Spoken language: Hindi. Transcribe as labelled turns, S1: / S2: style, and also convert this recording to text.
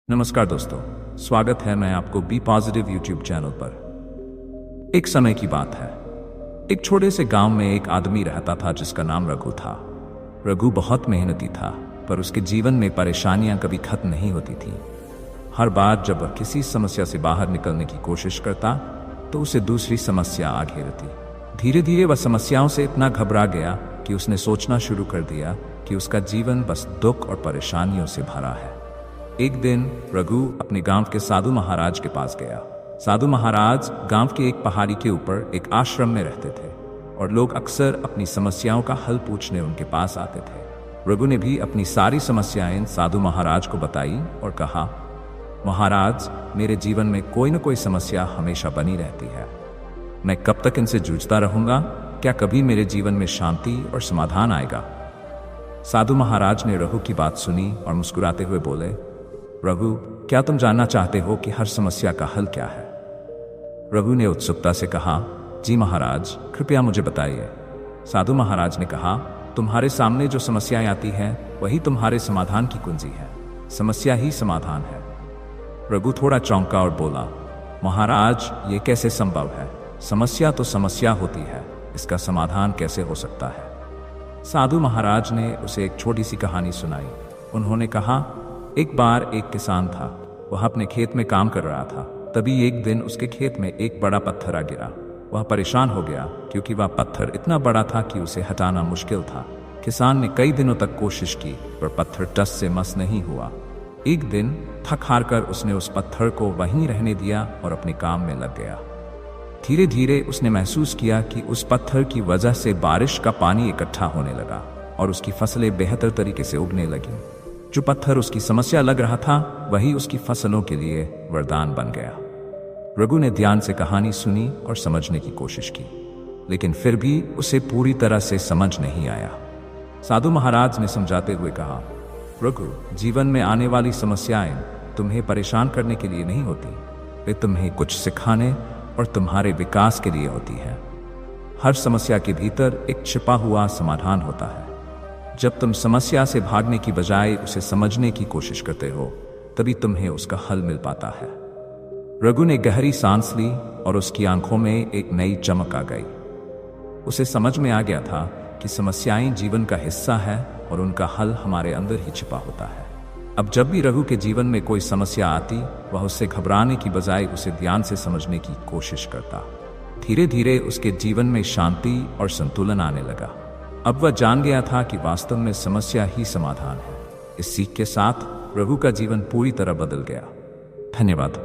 S1: नमस्कार दोस्तों, स्वागत है मैं आपको बी पॉजिटिव यूट्यूब चैनल पर। एक समय की बात है, एक छोटे से गांव में एक आदमी रहता था जिसका नाम रघु था। रघु बहुत मेहनती था, पर उसके जीवन में परेशानियां कभी खत्म नहीं होती थी। हर बार जब वह किसी समस्या से बाहर निकलने की कोशिश करता तो उसे दूसरी समस्या आ घेरती। धीरे धीरे वह समस्याओं से इतना घबरा गया कि उसने सोचना शुरू कर दिया कि उसका जीवन बस दुख और परेशानियों से भरा है। एक दिन रघु अपने गांव के साधु महाराज के पास गया। साधु महाराज गांव के एक पहाड़ी के ऊपर एक आश्रम में रहते थे और लोग अक्सर अपनी समस्याओं का हल पूछने उनके पास आते थे। रघु ने भी अपनी सारी समस्याएं साधु महाराज को बताई और कहा, महाराज, मेरे जीवन में कोई न कोई समस्या हमेशा बनी रहती है। मैं कब तक इनसे जूझता रहूंगा? क्या कभी मेरे जीवन में शांति और समाधान आएगा? साधु महाराज ने रघु की बात सुनी और मुस्कुराते हुए बोले, रघु, क्या तुम जानना चाहते हो कि हर समस्या का हल क्या है? रघु ने उत्सुकता से कहा, जी महाराज, कृपया मुझे बताइए। साधु महाराज ने कहा, तुम्हारे सामने जो समस्याएं आती हैं वही तुम्हारे समाधान की कुंजी है। समस्या ही समाधान है। रघु थोड़ा चौंका और बोला, महाराज, ये कैसे संभव है? समस्या तो समस्या होती है, इसका समाधान कैसे हो सकता है? साधु महाराज ने उसे एक छोटी सी कहानी सुनाई। उन्होंने कहा, एक बार एक किसान था। वह अपने खेत में काम कर रहा था। तभी एक दिन उसके खेत में एक बड़ा पत्थर आ गिरा। वह परेशान हो गया क्योंकि वह पत्थर इतना बड़ा था कि उसे हटाना मुश्किल था। किसान ने कई दिनों तक कोशिश की, पर पत्थर टस से मस नहीं हुआ। एक दिन थक हार कर उसने उस पत्थर को वहीं रहने दिया और अपने काम में लग गया। धीरे धीरे उसने महसूस किया कि उस पत्थर की वजह से बारिश का पानी इकट्ठा होने लगा और उसकी फसलें बेहतर तरीके से उगने लगीं। जो पत्थर उसकी समस्या लग रहा था वही उसकी फसलों के लिए वरदान बन गया। रघु ने ध्यान से कहानी सुनी और समझने की कोशिश की, लेकिन फिर भी उसे पूरी तरह से समझ नहीं आया। साधु महाराज ने समझाते हुए कहा, रघु, जीवन में आने वाली समस्याएं तुम्हें परेशान करने के लिए नहीं होती, वे तुम्हें कुछ सिखाने और तुम्हारे विकास के लिए होती है। हर समस्या के भीतर एक छिपा हुआ समाधान होता है। जब तुम समस्या से भागने की बजाय उसे समझने की कोशिश करते हो, तभी तुम्हें उसका हल मिल पाता है। रघु ने गहरी सांस ली और उसकी आंखों में एक नई चमक आ गई। उसे समझ में आ गया था कि समस्याएं जीवन का हिस्सा है और उनका हल हमारे अंदर ही छिपा होता है। अब जब भी रघु के जीवन में कोई समस्या आती, वह उससे घबराने की बजाय उसे ध्यान से समझने की कोशिश करता। धीरे धीरे उसके जीवन में शांति और संतुलन आने लगा। अब वह जान गया था कि वास्तव में समस्या ही समाधान है। इस सीख के साथ रघु का जीवन पूरी तरह बदल गया। धन्यवाद।